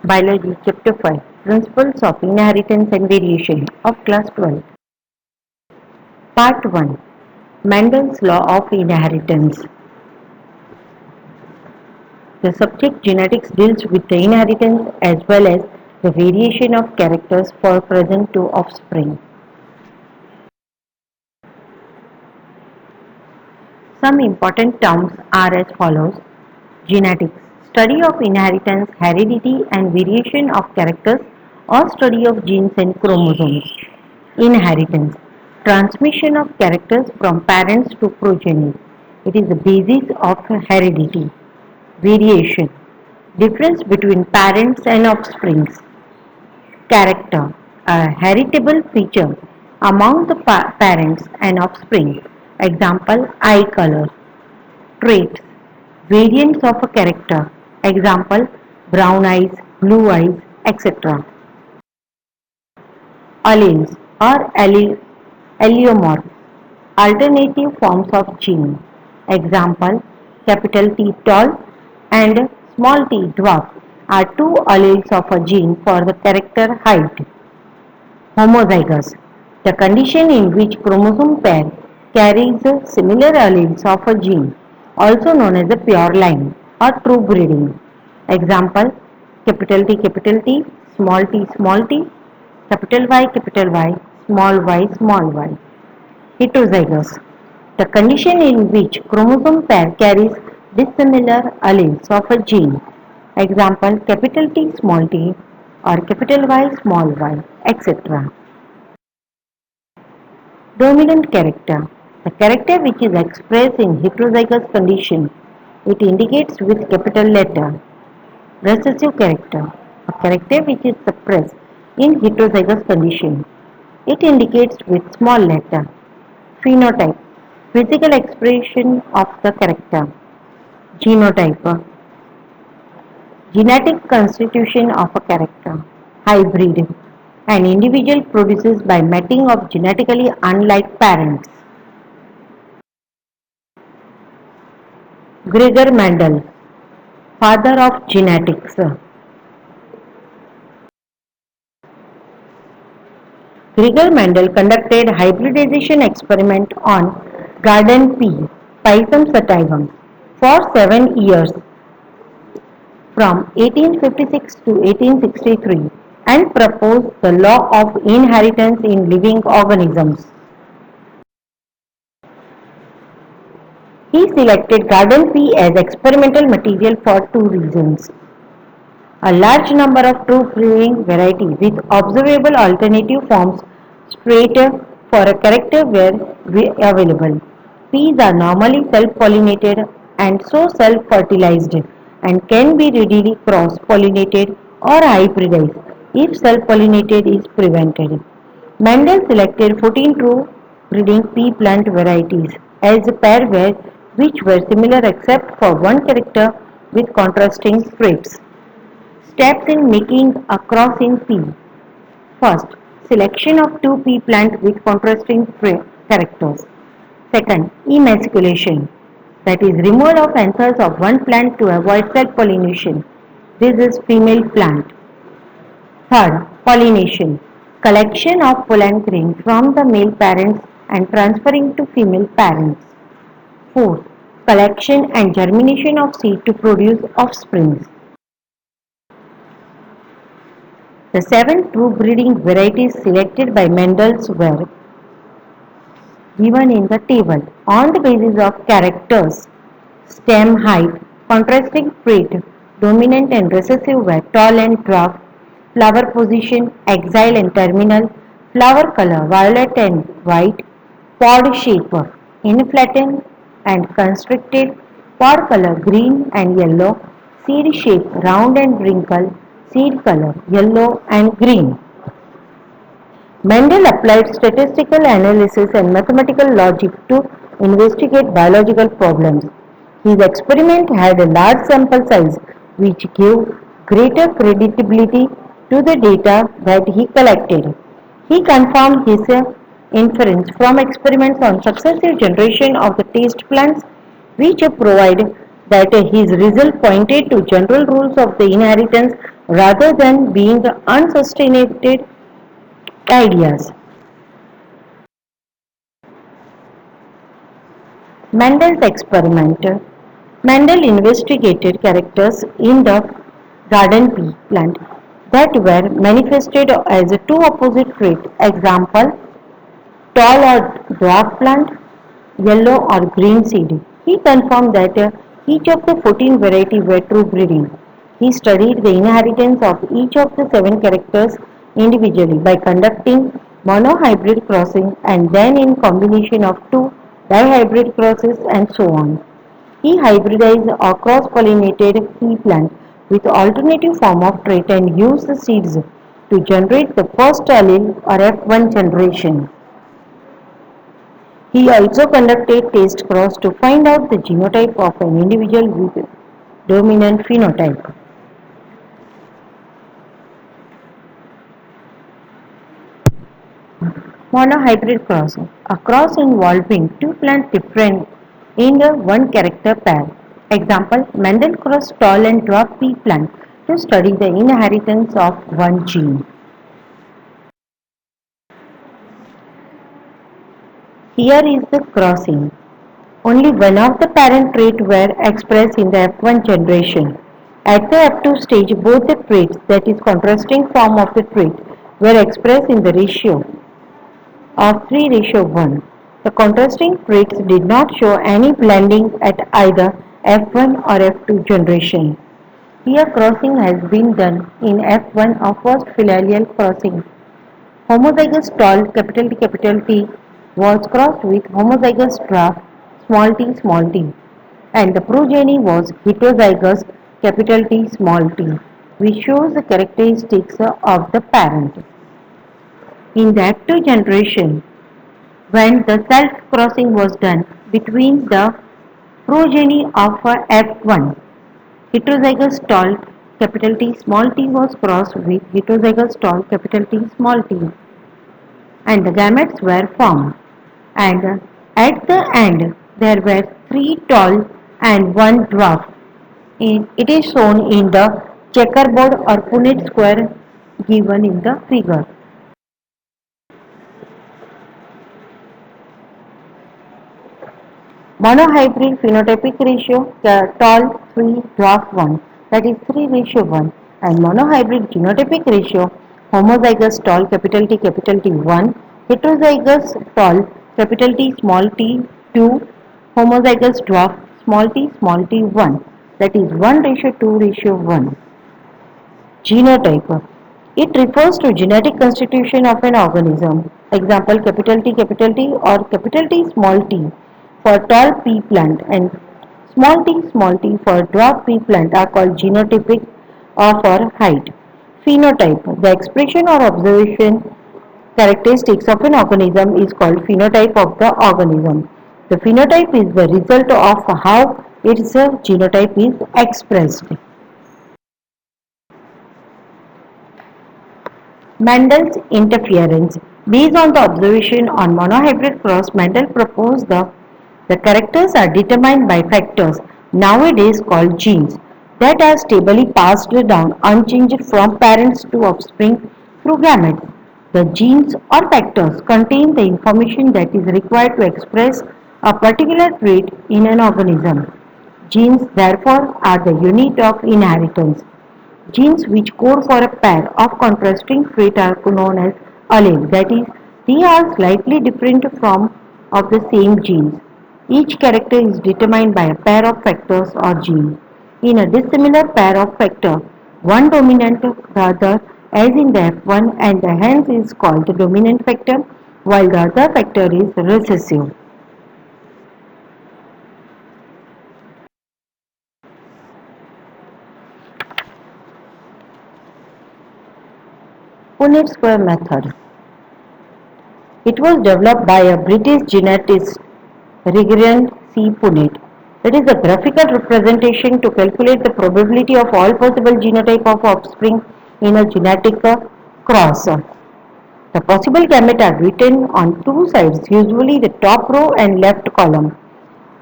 Biology Chapter 5 Principles of Inheritance and Variation of Class 12 Part 1 Mendel's Law of Inheritance. The subject genetics deals with the inheritance as well as the variation of characters for present to offspring. Some important terms are as follows: genetics, study of inheritance, heredity and variation of characters or study of genes and chromosomes. Inheritance, transmission of characters from parents to progeny. It is the basis of heredity. Variation, difference between parents and offsprings. Character, a heritable feature among the parents and offspring. Example, eye color. Traits, variants of a character. Example, brown eyes, blue eyes, etc. Alleles or allelomorph, alternative forms of gene. Example, capital T tall and small t dwarf are two alleles of a gene for the character height. Homozygous, the condition in which chromosome pair carries similar alleles of a gene, also known as a pure line or true breeding. Example, capital T, small t, capital Y, small y. Heterozygous, the condition in which chromosome pair carries dissimilar alleles of a gene. Example, capital T small t or capital Y small y, etc. Dominant character, the character which is expressed in heterozygous condition. It indicates with capital letter. Recessive character, a character which is suppressed in heterozygous condition. It indicates with small letter. Phenotype, physical expression of the character. Genotype, genetic constitution of a character. Hybrid, an individual produces by mating of genetically unlike parents. Gregor Mendel, father of genetics. Gregor Mendel conducted hybridization experiment on garden pea, Pisum sativum, for 7 years from 1856 to 1863 and proposed the law of inheritance in living organisms. He selected garden pea as experimental material for two reasons. A large number of true breeding varieties with observable alternative forms trait for a character were available. Peas are normally self-pollinated and so self-fertilized and can be readily cross-pollinated or hybridized if self-pollinated is prevented. Mendel selected 14 true breeding pea plant varieties as a pairware which were similar except for one character with contrasting traits. Steps in making a cross in pea. First, selection of two pea plants with contrasting characters. Second, emasculation, that is removal of anthers of one plant to avoid self-pollination. This is female plant. Third, pollination, collection of pollen grain from the male parents and transferring to female parents. Fourth, collection and germination of seed to produce offspring. The 7 true breeding varieties selected by Mendel were given in the table on the basis of characters, stem height, contrasting trait, dominant and recessive were tall and dwarf, flower position, axile and terminal, flower color violet and white, pod shape inflated and constricted, pod color green and yellow, seed shape round and wrinkled, seed color yellow and green. Mendel applied statistical analysis and mathematical logic to investigate biological problems. His experiment had a large sample size which gave greater credibility to the data that he collected. He confirmed his inference from experiments on successive generation of the test plants which provide that his result pointed to general rules of the inheritance rather than being unsustainable ideas. Mendel's experiment. Mendel investigated characters in the garden pea plant that were manifested as two opposite traits. Example, tall or dwarf plant, yellow or green seed. He confirmed that each of the 14 varieties were true breeding. He studied the inheritance of each of the 7 characters individually by conducting monohybrid crossing and then in combination of 2 dihybrid crosses and so on. He hybridized or cross-pollinated pea plant with alternative form of trait and used the seeds to generate the first allele or F1 generation. He also conducted test cross to find out the genotype of an individual with dominant phenotype. Monohybrid cross. A cross involving two plants different in the one character pair. Example, Mendel crossed tall and dwarf pea plant to study the inheritance of one gene. Here is the crossing. Only one of the parent traits were expressed in the F1 generation. At the F2 stage, both the traits, that is contrasting form of the trait, were expressed in the ratio of 3:1. The contrasting traits did not show any blending at either F1 or F2 generation. Here crossing has been done in F1 of first filial crossing. Homozygous tall T was crossed with homozygous dwarf small t and the progeny was heterozygous T small t, which shows the characteristics of the parent. In the F2 generation, when the self-crossing was done between the progeny of F1, heterozygous tall T small t was crossed with heterozygous tall T small t and the gametes were formed. And at the end there were 3 tall and 1 dwarf. It is shown in the checkerboard or Punnett square given in the figure. Monohybrid phenotypic ratio tall 3 dwarf 1, that is 3:1, and monohybrid genotypic ratio homozygous tall T 1, heterozygous tall T small t 2, homozygous dwarf small t 1, that is 1:2:1. Genotype. It refers to genetic constitution of an organism. Example, T or T small t for tall pea plant and small t for dwarf pea plant are called genotypic or for height. Phenotype. The expression or observation characteristics of an organism is called phenotype of the organism. The phenotype is the result of how its genotype is expressed. Mendel's interference. Based on the observation on monohybrid cross, Mendel proposed the characters are determined by factors nowadays called genes that are stably passed down unchanged from parents to offspring through gametes. The genes or factors contain the information that is required to express a particular trait in an organism. Genes therefore are the unit of inheritance. Genes which code for a pair of contrasting traits are known as allele. That is, they are slightly different from of the same genes. Each character is determined by a pair of factors or genes. In a dissimilar pair of factors, one dominant the other as in the F1 and hence is called the dominant factor while the other factor is recessive. Punnett square method. It was developed by a British geneticist Reginald C. Punnett. It is a graphical representation to calculate the probability of all possible genotype of offspring in a genetic cross. The possible gametes are written on two sides, usually the top row and left column.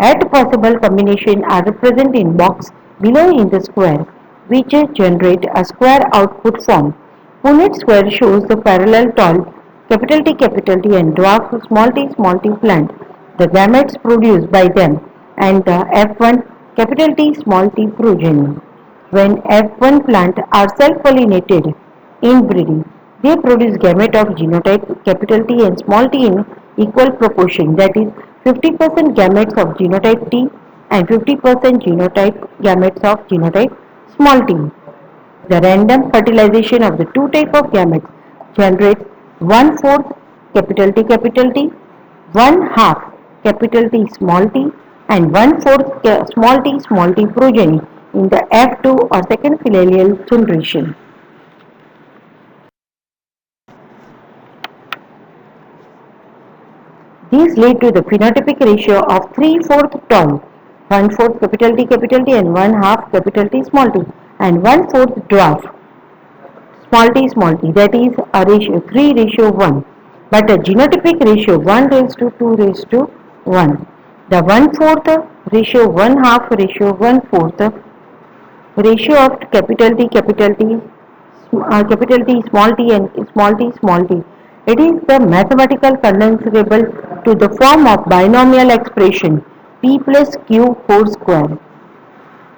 Eight possible combinations are represented in box below in the square. which generate a square output form. Punnett square shows the parallel tall capital T and dwarf small t plant, the gametes produced by them, and the F1 capital T small t progeny. When F1 plant are self-pollinated in breeding, they produce gamete of genotype capital T and small t in equal proportion, that is 50% gametes of genotype T and 50% genotype gametes of genotype small t. The random fertilization of the two type of gametes generates one-fourth capital T, one-half capital T small t, and one-fourth small t progeny in the F2 or second filial generation. These lead to the phenotypic ratio of 3/4 tall, one-fourth capital T and one-half capital T small t, and one-fourth dwarf small t, that is a ratio 3:1, but a genotypic ratio 1:2:1. The one-fourth ratio, one-half ratio, one-fourth ratio of capital T small t and small t. It is the mathematical condensable to the form of binomial expression p plus q whole square.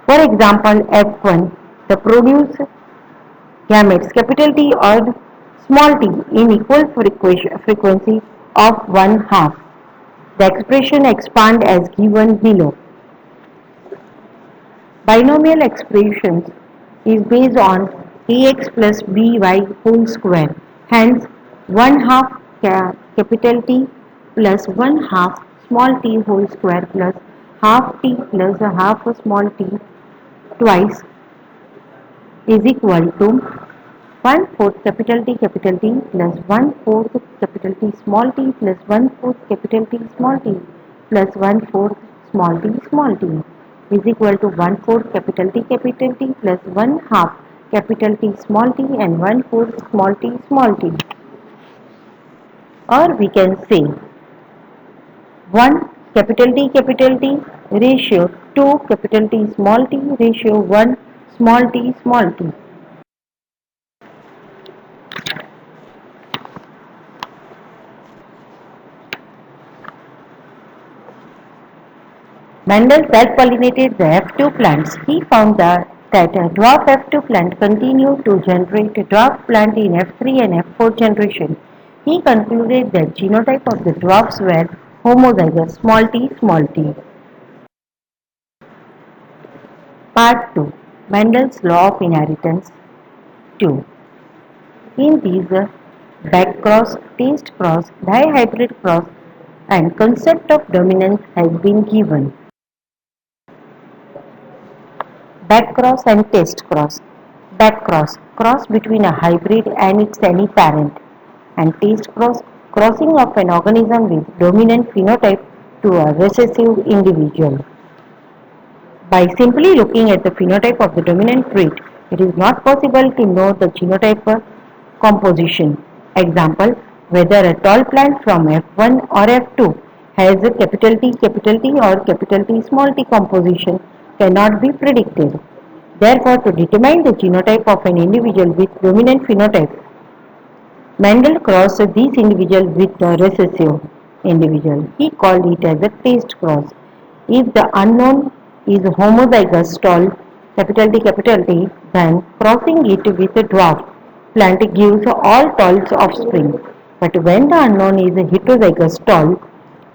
For example, F1, the produce gametes capital T or small t in equal frequency of one-half. The expression expand as given below. Binomial expressions is based on ax plus by whole square. Hence, one-half capital T plus one-half small t whole square plus half t plus a half small t twice is equal to one-fourth capital T plus one-fourth capital T small t plus one-fourth capital T small t plus one-fourth small t is equal to one-fourth capital T plus one-half capital T small t and one-fourth small t. Or we can say 1 capital T ratio 2 capital T ratio 1 small t. Mendel self-pollinated the F2 plants. He found that a dwarf F2 plant continued to generate a dwarf plant in F3 and F4 generation. He concluded that genotype of the dwarfs were homozygous small t. Part 2. Mendel's law of inheritance 2. In these backcross, taste cross, dihybrid cross and concept of dominance has been given. Backcross and taste cross. Backcross, cross between a hybrid and its any parent, and taste cross, crossing of an organism with dominant phenotype to a recessive individual. By simply looking at the phenotype of the dominant trait, it is not possible to know the genotype composition. Example, whether a tall plant from F1 or F2 has a capital T or capital T small t composition cannot be predicted. Therefore, to determine the genotype of an individual with dominant phenotype, Mendel crossed these individuals with the recessive individual. He called it as a taste cross. If the unknown is homozygous tall T, then crossing it with a dwarf plant gives all tall offspring. But when the unknown is heterozygous tall,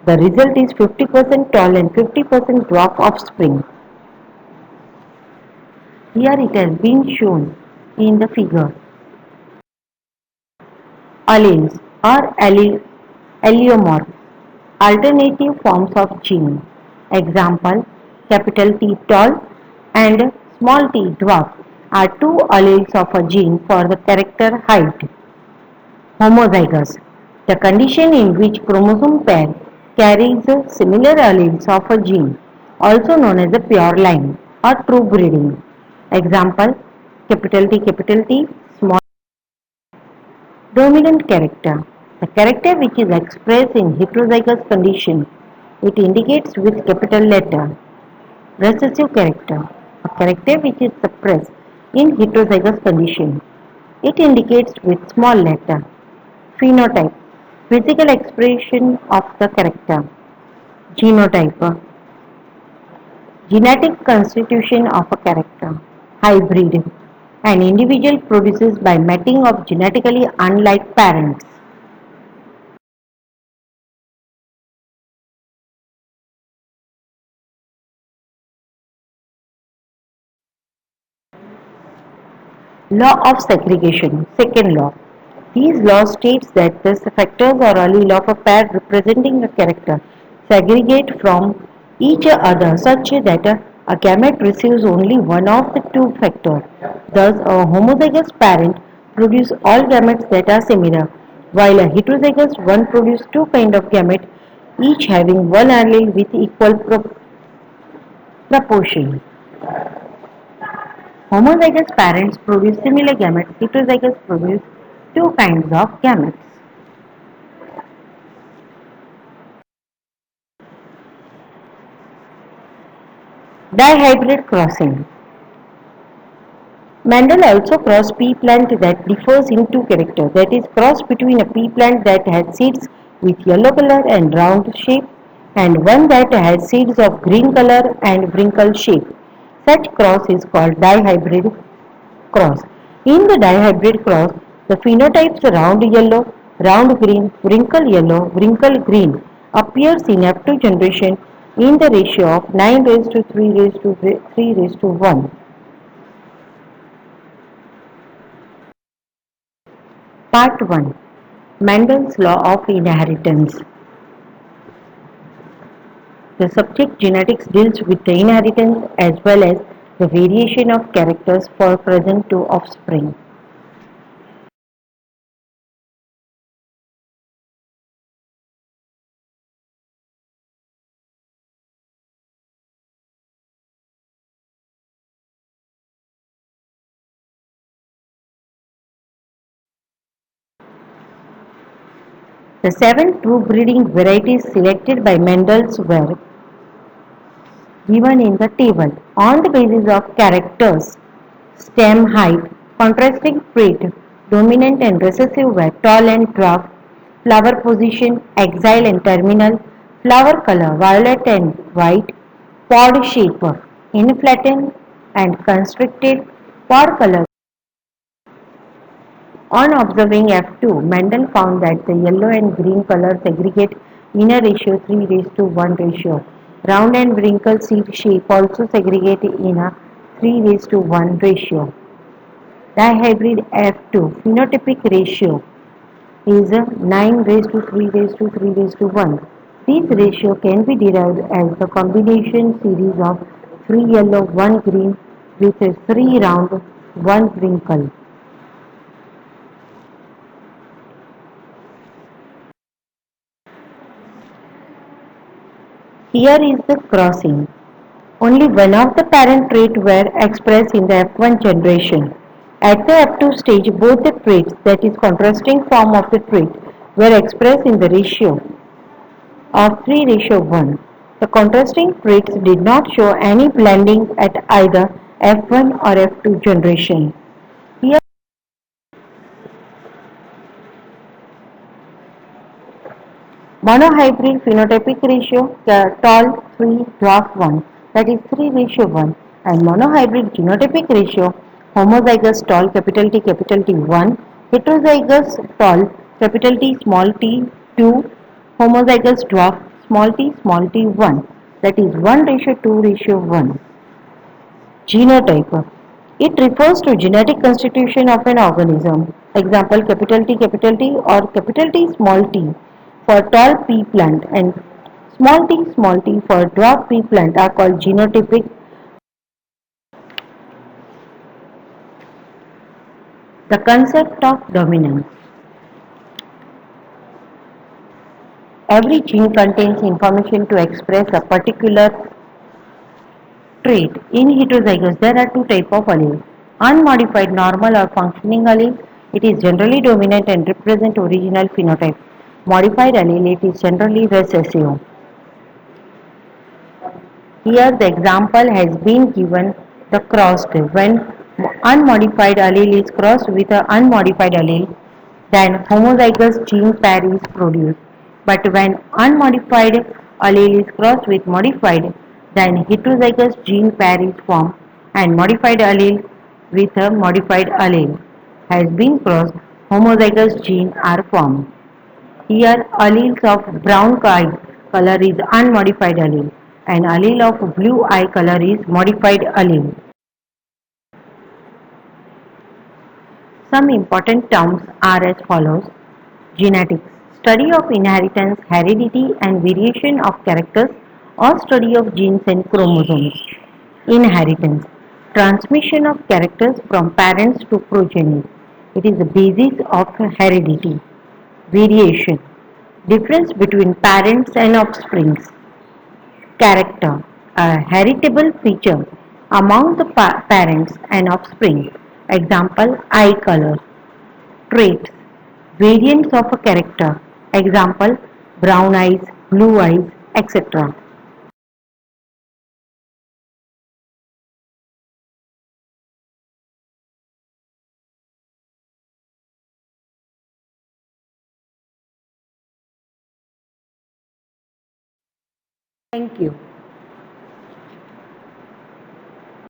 the result is 50% tall and 50% dwarf offspring. Here it has been shown in the figure. Alleles or allelomorph, alternative forms of gene. Example, capital T tall and small t dwarf are two alleles of a gene for the character height. Homozygous, the condition in which chromosome pair carries similar alleles of a gene, also known as a pure line or true breeding. Example, capital T, small dominant character. The character which is expressed in heterozygous condition, it indicates with capital letter. Recessive character. A character which is suppressed in heterozygous condition. It indicates with small letter. Phenotype, physical expression of the character. Genotype, genetic constitution of a character. Hybrid, an individual produces by mating of genetically unlike parents. Law of segregation. Second law. These laws states that the factors or allele of a pair representing a character segregate from each other such that a gamete receives only one of the two factors. Thus, a homozygous parent produces all gametes that are similar, while a heterozygous one produces two kinds of gametes, each having one allele with equal proportion. Homozygous parents produce similar gametes, heterozygous produce two kinds of gametes. Dihybrid crossing. Mendel also crossed pea plant that differs in two characters, that is cross between a pea plant that has seeds with yellow color and round shape and one that has seeds of green color and wrinkle shape. Such cross is called dihybrid cross. In the dihybrid cross, the phenotypes round yellow, round green, wrinkle yellow, wrinkle green appears in F2 generation in the ratio of 9 raised to 3 raised to 3 raised to 1. Part 1. Mendel's law of inheritance. The subject genetics deals with the inheritance as well as the variation of characters for present to offspring. The 7 true breeding varieties selected by Mendel were given in the table on the basis of characters, stem height, contrasting trait, dominant and recessive were tall and dwarf, flower position, axile and terminal, flower color violet and white, pod shape, inflatted and constricted, pod color. On observing F2, Mendel found that the yellow and green colors segregate in a ratio 3 raised to 1 ratio. Round and wrinkle seed shape also segregate in a 3 raised to 1 ratio. Dihybrid F2 phenotypic ratio is 9 raised to 3 raised to 3 raised to 1. This ratio can be derived as the combination series of 3 yellow, 1 green with 3 round, 1 wrinkle. Here is the crossing. Only one of the parent traits were expressed in the F1 generation. At the F2 stage, both the traits, that is contrasting form of the trait, were expressed in the ratio of 3 ratio 1. The contrasting traits did not show any blending at either F1 or F2 generation. Here monohybrid phenotypic ratio tall 3 dwarf 1, that is 3 ratio 1, and monohybrid genotypic ratio homozygous tall capital T 1, heterozygous tall capital T small t 2, homozygous dwarf small t 1, that is 1 ratio 2 ratio 1. Genotype. It refers to genetic constitution of an organism. Example capital T or capital T small t for tall pea plant and small t for dwarf pea plant are called genotypic. The concept of dominance. Every gene contains information to express a particular trait. In heterozygous, there are two types of alleles. Unmodified normal or functioning allele, it is generally dominant and represent original phenotype. Modified allele, it is generally recessive. Here the example has been given the crossed when unmodified allele is crossed with an unmodified allele, then homozygous gene pair is produced. But when unmodified allele is crossed with modified, then heterozygous gene pair is formed and modified allele with a modified allele has been crossed, homozygous gene are formed. Here alleles of brown eye color is unmodified allele and allele of blue eye color is modified allele. Some important terms are as follows. Genetics, study of inheritance, heredity and variation of characters or study of genes and chromosomes. Inheritance, transmission of characters from parents to progeny. It is the basis of heredity. Variation, difference between parents and offspring. Character, a heritable feature among the parents and offspring. Example, eye color. Traits, variants of a character. Example, brown eyes, blue eyes, etc. Thank you.